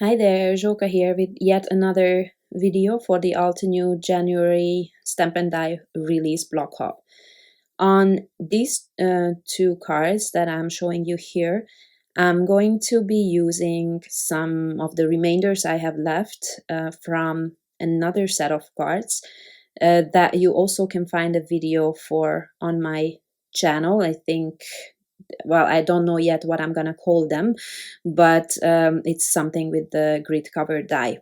Hi there, Joka here with yet another video for the Altenew January Stamp and Die release blog hop. On these two cards that I'm showing you here, I'm going to be using some of the remainders I have left from another set of cards that you also can find a video for on my channel. I think, well, I don't know yet what I'm gonna call them, but it's something with the grid cover die.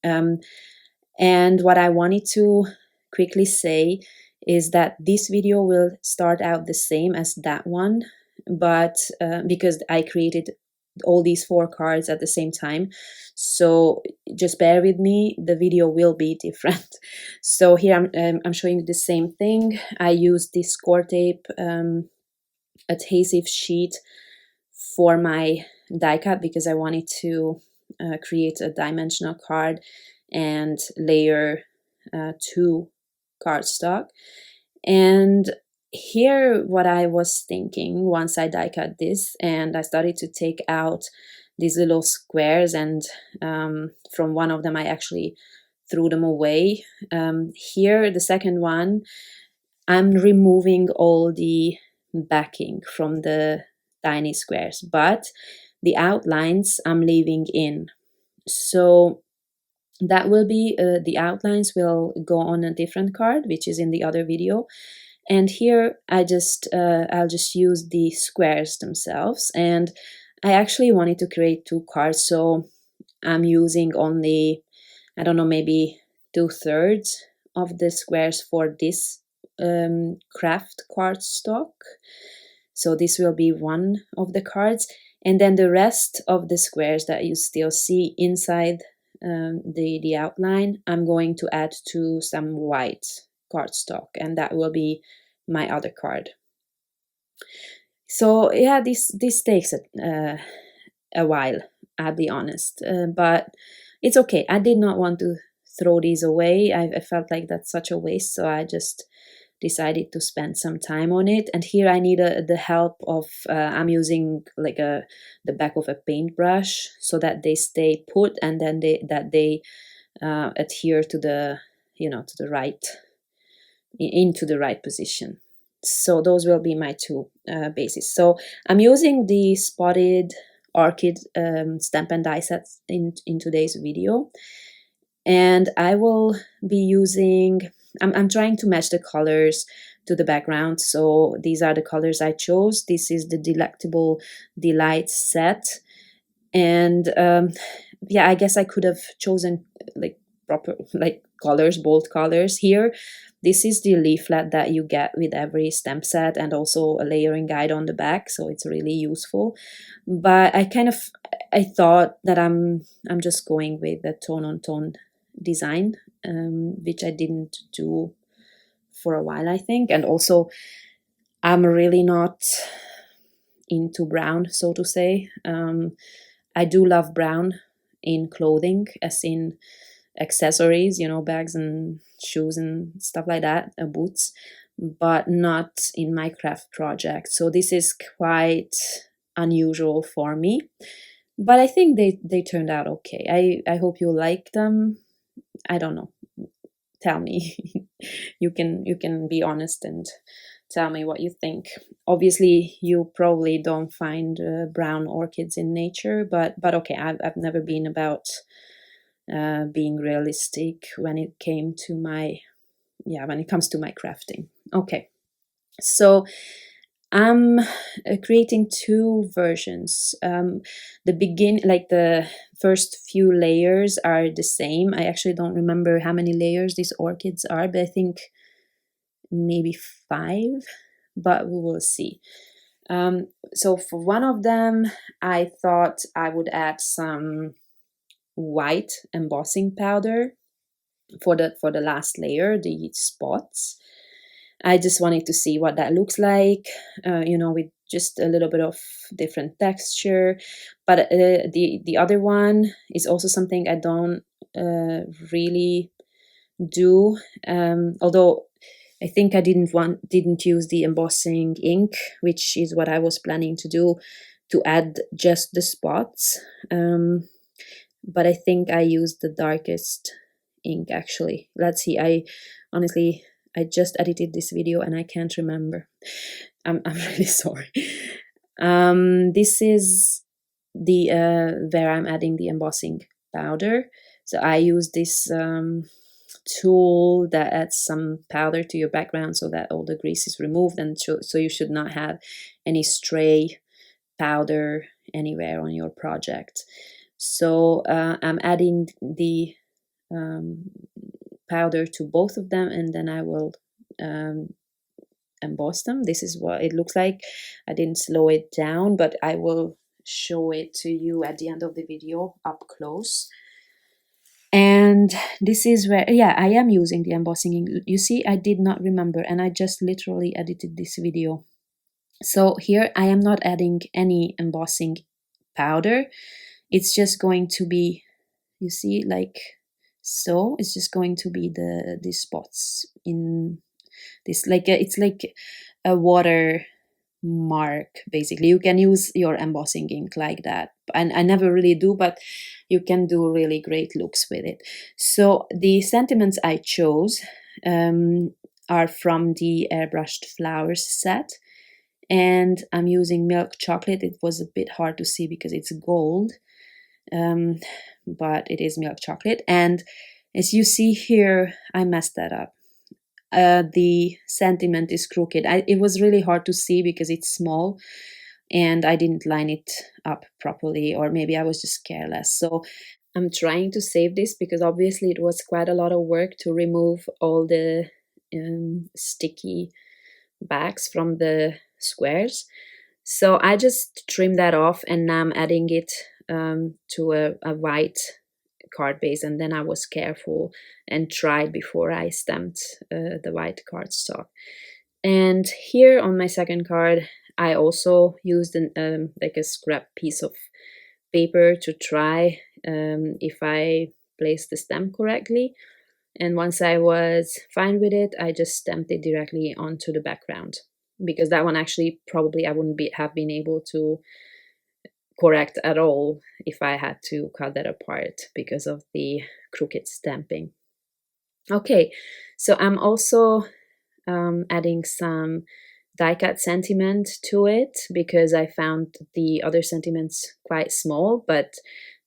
And what I wanted to quickly say is that this video will start out the same as that one, but because I created all these 4 cards at the same time, so just bear with me, the video will be different. So here I'm showing you the same thing. I used this score tape adhesive sheet for my die cut because I wanted to create a dimensional card and layer 2 cardstock. And here what I was thinking once I die cut this and I started to take out these little squares, and from one of them I actually threw them away. Here, the second one, I'm removing all the backing from the tiny squares, but the outlines I'm leaving in. So that will be, the outlines will go on a different card, which is in the other video. And here I'll just use the squares themselves. And I actually wanted to create 2 cards, so I'm using only, I don't know, maybe 2/3 of the squares for this craft cardstock. So this will be one of the cards, and then the rest of the squares that you still see inside the outline, I'm going to add to some white cardstock, and that will be my other card. So yeah, this takes a while, I'll be honest, but it's okay. I did not want to throw these away. I felt like that's such a waste, so I just decided to spend some time on it. And here I need the help of, I'm using like the back of a paintbrush so that they stay put, and then they adhere to the, to the right, into the right position. So those will be my 2 bases. So I'm using the Spotted Orchid stamp and die sets in today's video, and I will be using, I'm trying to match the colors to the background, so these are the colors I chose. This is the Delectable Delight set, and yeah, I guess I could have chosen like proper colors, bold colors. Here, this is the leaflet that you get with every stamp set, and also a layering guide on the back, so it's really useful. But I thought that I'm just going with the tone on tone design, which I didn't do for a while, I think. And also I'm really not into brown, so to say. I do love brown in clothing, as in accessories, bags and shoes and stuff like that, boots, but not in my craft project. So this is quite unusual for me, but I think they turned out okay. I hope you like them. I don't know. Tell me. You can be honest and tell me what you think. Obviously, you probably don't find brown orchids in nature, but okay. I've never been about being realistic when it comes to my crafting. Okay, so I'm creating 2 versions. The first few layers are the same. I actually don't remember how many layers these orchids are, but I think maybe 5, but we will see. So for one of them, I thought I would add some white embossing powder for the last layer, the spots. I just wanted to see what that looks like, with just a little bit of different texture. But the other one is also something I don't really do, although I think I didn't use the embossing ink, which is what I was planning to do, to add just the spots. but I think I used the darkest ink actually. Let's see, I honestly, I just edited this video and I can't remember. I'm really sorry. This is the where I'm adding the embossing powder. So I use this tool that adds some powder to your background so that all the grease is removed, and so you should not have any stray powder anywhere on your project. So I'm adding the powder to both of them, and then I will emboss them. This is what it looks like. I didn't slow it down, but I will show it to you at the end of the video up close. And this is where, yeah, I am using the embossing ink. You see, I did not remember, and I just literally edited this video. So here I am not adding any embossing powder. It's just going to be, you see, like so. It's just going to be the spots in this, like it's like a water mark basically. You can use your embossing ink like that, and I never really do, but you can do really great looks with it. So the sentiments I chose are from the airbrushed flowers set, and I'm using milk chocolate. It was a bit hard to see because it's gold, but it is milk chocolate. And as you see here, I messed that up. The sentiment is crooked. It was really hard to see because it's small and I didn't line it up properly, or maybe I was just careless. So I'm trying to save this because obviously it was quite a lot of work to remove all the sticky bags from the squares. So I just trimmed that off, and now I'm adding it to a white card base, and then I was careful and tried before I stamped the white cardstock. And here on my second card, I also used like a scrap piece of paper to try if I placed the stamp correctly. And once I was fine with it, I just stamped it directly onto the background, because that one actually probably I wouldn't have been able to correct at all if I had to cut that apart because of the crooked stamping. Okay, so I'm also adding some die cut sentiment to it because I found the other sentiments quite small, but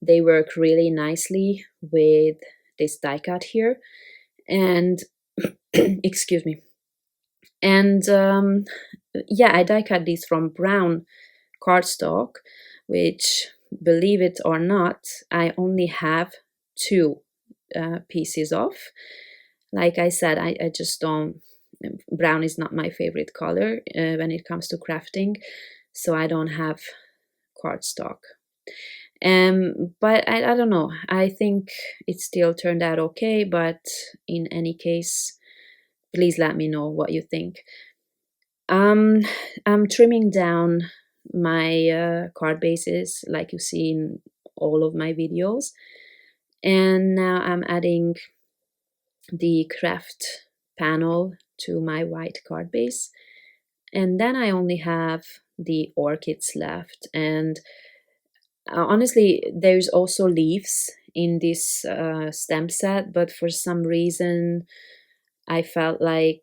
they work really nicely with this die cut here. And excuse me. And yeah, I die cut these from brown cardstock, which, believe it or not, I only have two pieces of. Like I said, I just don't, brown is not my favorite color when it comes to crafting, so I don't have cardstock. But I don't know, I think it still turned out okay, but in any case, please let me know what you think. I'm trimming down my card bases like you see in all of my videos, and now I'm adding the craft panel to my white card base, and then I only have the orchids left. And honestly, there's also leaves in this stamp set, but for some reason I felt like,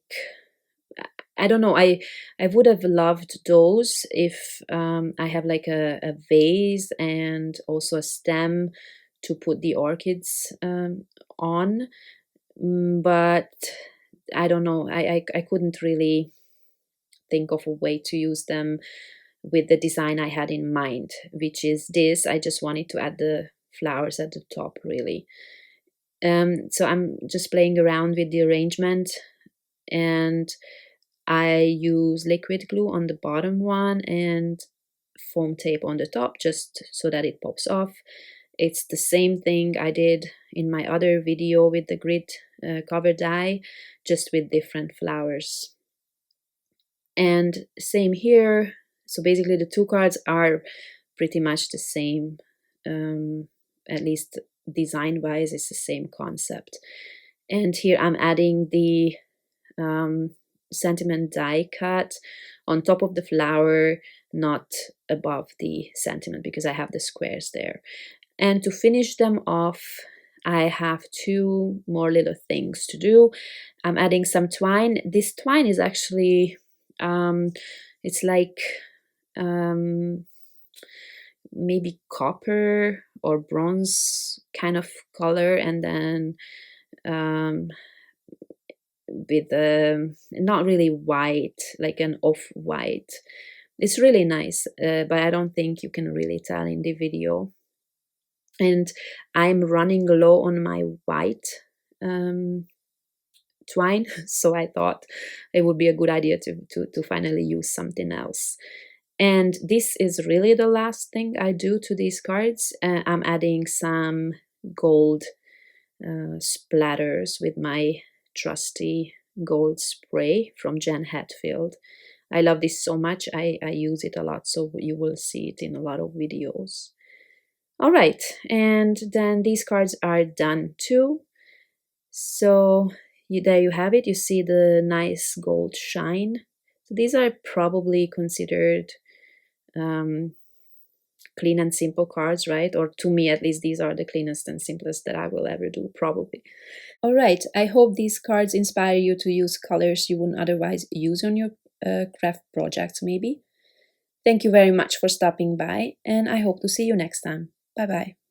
I don't know, I would have loved those if I have like a vase and also a stem to put the orchids on, but I don't know, I couldn't really think of a way to use them with the design I had in mind, which is this. I just wanted to add the flowers at the top, really. So I'm just playing around with the arrangement, and I use liquid glue on the bottom one and foam tape on the top just so that it pops off. It's the same thing I did in my other video with the grid cover die, just with different flowers. And same here. So basically the two cards are pretty much the same, at least design wise it's the same concept. And here I'm adding the sentiment die cut on top of the flower, not above the sentiment, because I have the squares there. And to finish them off, I have two more little things to do. I'm adding some twine. This twine is actually, it's like um, maybe copper or bronze kind of color, and then um, with not really white, like an off-white. It's really nice, but I don't think you can really tell in the video. And I'm running low on my white um, twine, so I thought it would be a good idea to finally use something else. And this is really the last thing I do to these cards. I'm adding some gold splatters with my trusty gold spray from Jen Hatfield. I love this so much. I use it a lot, so you will see it in a lot of videos. All right, and then these cards are done too. So there you have it. You see the nice gold shine. So these are probably considered um, clean and simple cards, right? Or to me, at least, these are the cleanest and simplest that I will ever do, probably. All right, I hope these cards inspire you to use colors you wouldn't otherwise use on your craft projects, maybe. Thank you very much for stopping by, and I hope to see you next time. Bye bye.